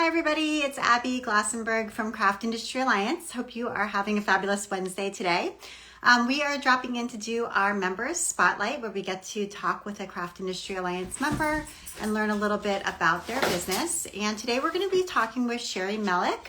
Hi everybody, it's Abby Glassenberg from Craft Industry Alliance. Hope you are having a fabulous Wednesday today. We are dropping in to do our members spotlight where we get to talk with a Craft Industry Alliance member and learn a little bit about their business. And today we're going to be talking with Cherie Mellick.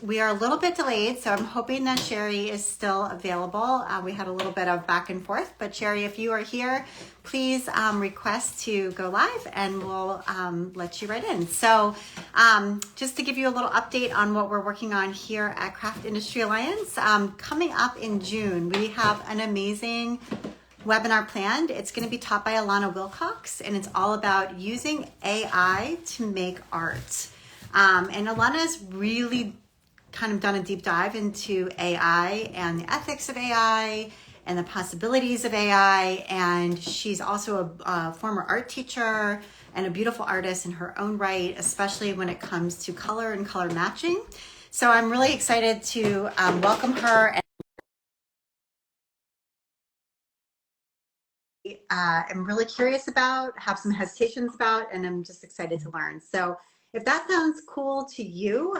We are a little bit delayed, so I'm hoping that Cherie is still available. We had a little bit of back and forth, but Cherie, if you are here, please request to go live and we'll let you right in. So just to give you a little update on what we're working on here at Craft Industry Alliance, coming up in June, we have an amazing webinar planned. It's going to be taught by Alana Wilcox, and it's all about using AI to make art. And Alana's really kind of done a deep dive into AI and the ethics of AI and the possibilities of AI. And she's also a former art teacher and a beautiful artist in her own right, especially when it comes to color and color matching. So I'm really excited to welcome her. And I'm really curious about, have some hesitations about, and I'm just excited to learn. So if that sounds cool to you,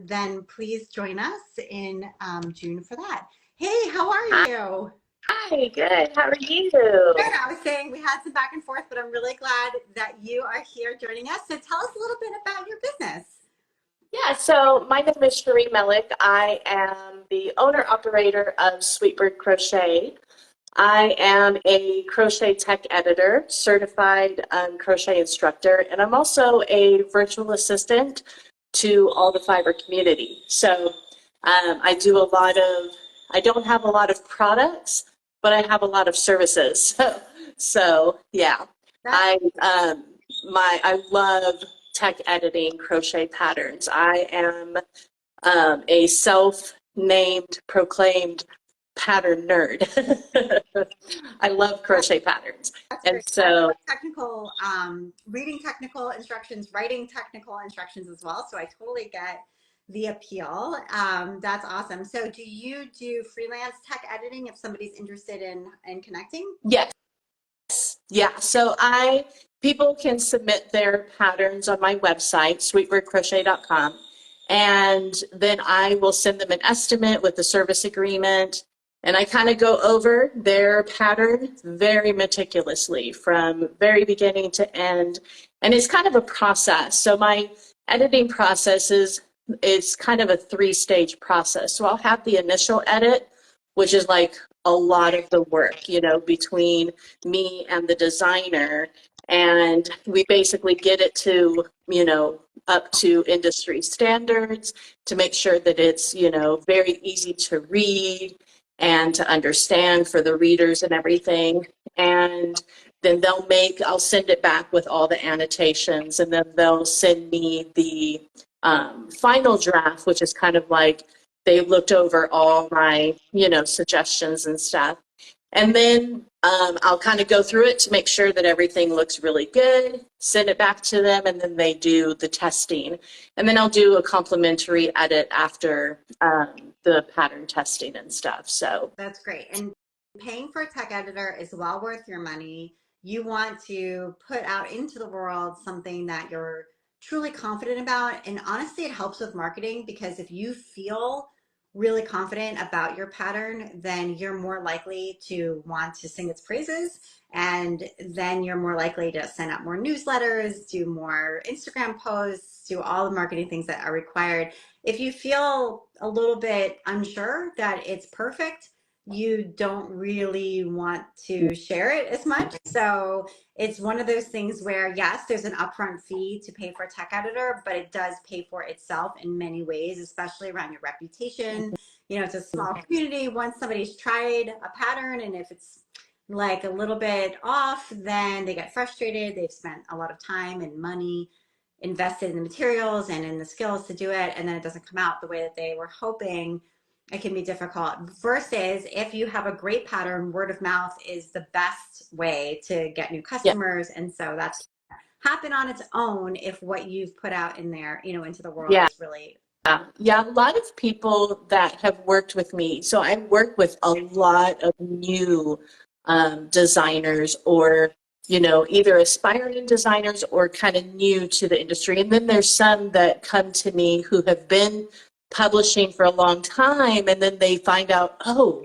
then please join us in June for that. Hey, how are you? Hi, good. How are you? Good. I was saying we had some back and forth, but I'm really glad that you are here joining us. So tell us a little bit about your business. Yeah, so my name is Cherie Mellick. I am the owner-operator of Sweetbird Crochet. I am a crochet tech editor, certified crochet instructor, and I'm also a virtual assistant to all the fiber community. So I don't have a lot of products, but I have a lot of services. So yeah, I love tech editing crochet patterns. I am a self-named, proclaimed pattern nerd. I love crochet patterns. And so technical, reading technical instructions, writing technical instructions as well. So I totally get the appeal. That's awesome. So do you do freelance tech editing if somebody's interested in connecting? yes. Yeah. So people can submit their patterns on my website, sweetbirdcrochet.com. And then I will send them an estimate with the service agreement. And I kind of go over their pattern very meticulously from very beginning to end. And it's kind of a process. So my editing process is kind of a 3-stage process. So I'll have the initial edit, which is like a lot of the work, between me and the designer. And we basically get it to, up to industry standards to make sure that it's, very easy to read and to understand for the readers and everything. And then I'll send it back with all the annotations, and then they'll send me the final draft, which is kind of like they looked over all my, suggestions and stuff. And then I'll kind of go through it to make sure that everything looks really good, send it back to them, and then they do the testing. And then I'll do a complimentary edit after the pattern testing and stuff. So that's great. And paying for a tech editor is well worth your money. You want to put out into the world something that you're truly confident about. And honestly, it helps with marketing because if you feel really confident about your pattern, then you're more likely to want to sing its praises. And then you're more likely to send out more newsletters, do more Instagram posts, do all the marketing things that are required. If you feel a little bit unsure that it's perfect, you don't really want to share it as much. So it's one of those things where, yes, there's an upfront fee to pay for a tech editor, but it does pay for itself in many ways, especially around your reputation. It's a small community. Once somebody's tried a pattern, and if it's like a little bit off, then they get frustrated. They've spent a lot of time and money invested in the materials and in the skills to do it, and then it doesn't come out the way that they were hoping. It can be difficult. Versus if you have a great pattern, word of mouth is the best way to get new customers. Yeah. And so that's happen on its own if what you've put out in there, into the world is really. Yeah, a lot of people that have worked with me. So I work with a lot of new designers or either aspiring designers or kind of new to the industry. And then there's some that come to me who have been publishing for a long time, and then they find out, oh,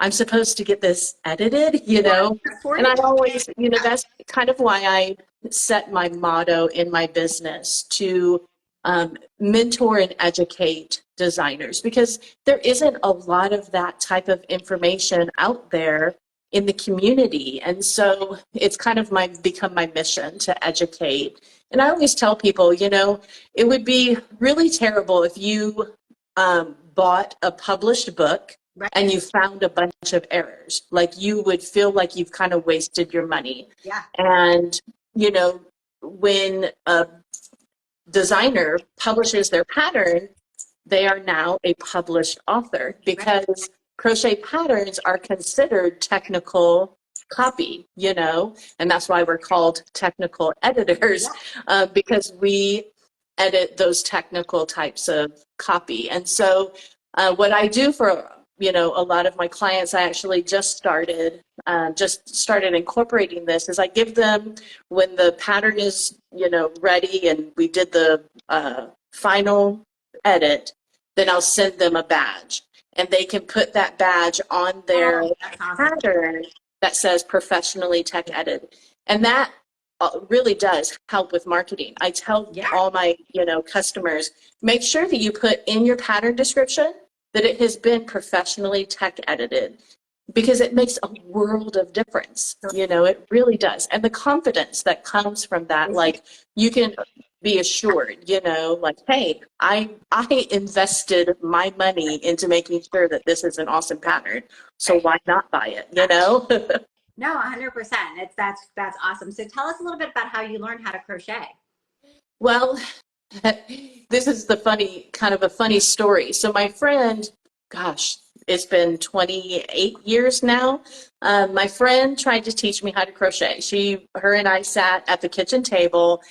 I'm supposed to get this edited, And I always, that's kind of why I set my motto in my business to mentor and educate designers, because there isn't a lot of that type of information out there in the community. And so it's kind of become my mission to educate. And I always tell people, it would be really terrible if you bought a published book and you found a bunch of errors. Like, you would feel like you've kind of wasted your money. Yeah. And, when a designer publishes their pattern, they are now a published author, because crochet patterns are considered technical copy, and that's why we're called technical editors, because we edit those technical types of copy. And so what I do for a lot of my clients, I actually just started incorporating this, is I give them, when the pattern is ready and we did the final edit, then I'll send them a badge, and they can put that badge on their pattern that says professionally tech edited. And that really does help with marketing. I tell all my customers, make sure that you put in your pattern description that it has been professionally tech edited, because it makes a world of difference. It really does. And the confidence that comes from that, like, you can be assured, like, hey, I invested my money into making sure that this is an awesome pattern, so why not buy it, No, 100%. That's awesome. So tell us a little bit about how you learned how to crochet. Well, this is kind of a funny story. So my friend, gosh, it's been 28 years now. My friend tried to teach me how to crochet. Her and I sat at the kitchen table,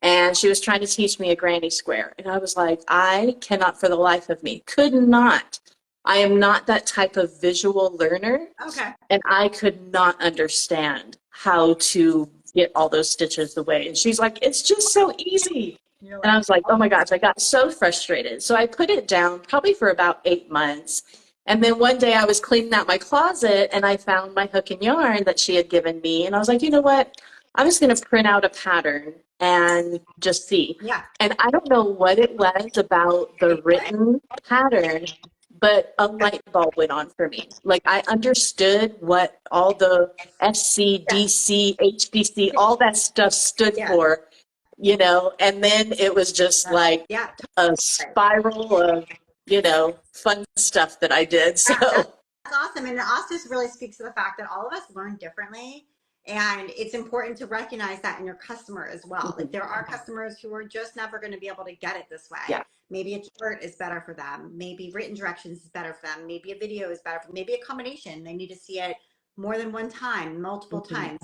and she was trying to teach me a granny square. And I was like, I cannot for the life of me, could not. I am not that type of visual learner. Okay. And I could not understand how to get all those stitches away. And she's like, it's just so easy. And I was like, oh my gosh, I got so frustrated. So I put it down probably for about 8 months. And then one day I was cleaning out my closet, and I found my hook and yarn that she had given me. And I was like, you know what? I'm just going to print out a pattern and just see. Yeah. And I don't know what it was about the written pattern, but a light bulb went on for me. Like, I understood what all the SC, DC, HDC, all that stuff stood for, and then it was just like a spiral of, fun stuff that I did. So that's awesome. And it also really speaks to the fact that all of us learn differently. And it's important to recognize that in your customer as well. Like, there are customers who are just never going to be able to get it this way. Yeah. Maybe a chart is better for them. Maybe written directions is better for them. Maybe a video is better for them. Maybe a combination. They need to see it more than one time, multiple times,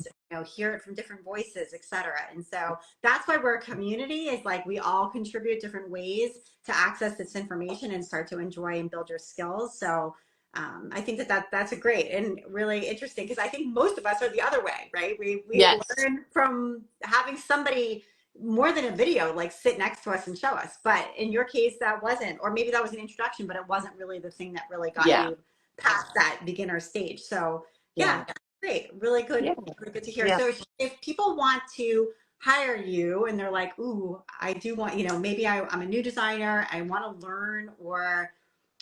hear it from different voices, etc. And so that's why we're a community, is like, we all contribute different ways to access this information and start to enjoy and build your skills. So I think that's a great and really interesting, because I think most of us are the other way, right? We learn from having somebody, more than a video, like, sit next to us and show us. But in your case, that wasn't, or maybe that was an introduction, but it wasn't really the thing that really got you past that beginner stage. So that's great. Really good. Really good to hear. So if people want to hire you and they're like, ooh, I do want, maybe I'm a new designer, I want to learn, or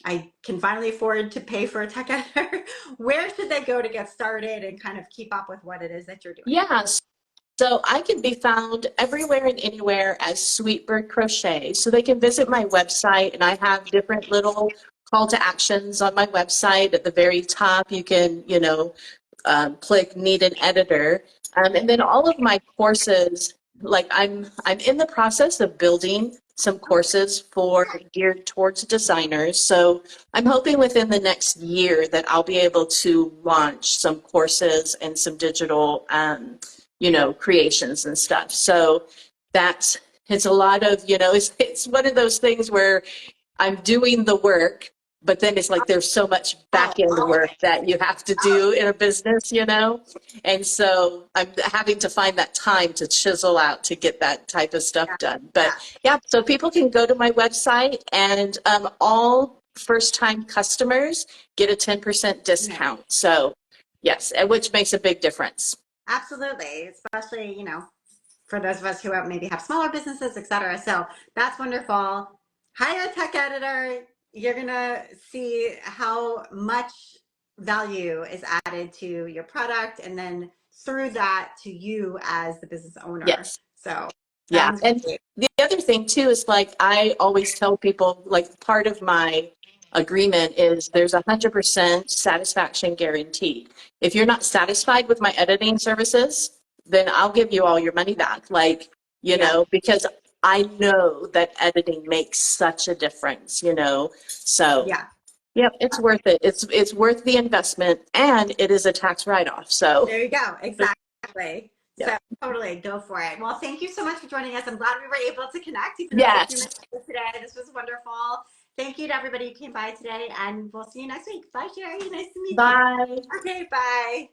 I can finally afford to pay for a tech editor, where should they go to get started and kind of keep up with what it is that you're doing? Yes. So I can be found everywhere and anywhere as Sweetbird Crochet. So they can visit my website, and I have different little call to actions on my website. At the very top, you can, click Need an Editor. And then all of my courses, like, I'm in the process of building some courses geared towards designers. So I'm hoping within the next year that I'll be able to launch some courses and some digital, creations and stuff. So it's a lot of, it's one of those things where I'm doing the work, but then it's like there's so much Oh, back end always. work that you have to Oh, do in a business, you know? And so I'm having to find that time to chisel out to get that type of stuff yeah, done. yeah, But yeah, so people can go to my website, and all first time customers get a 10% okay. discount. So yes, and which makes a big difference. Absolutely. Especially, for those of us who maybe have smaller businesses, et cetera. So that's wonderful. Hire a tech editor. You're going to see how much value is added to your product and then through that to you as the business owner. Yes. So Yeah. sounds And great. the other thing too is like I always tell people, like part of my agreement is there's 100% satisfaction guarantee. If you're not satisfied with my editing services, then I'll give you all your money back. Like, Yeah. because I know that editing makes such a difference, So, Yeah. yep, it's worth it. It's worth the investment, and it is a tax write-off. So, There you go. Exactly. yeah. So totally go for it. Well, thank you so much for joining us. I'm glad we were able to connect, even though it's a few Yes. minutes today. This was wonderful. Thank you to everybody who came by today, and we'll see you next week. Bye, Cherie. Nice to meet you. Bye. Okay, bye.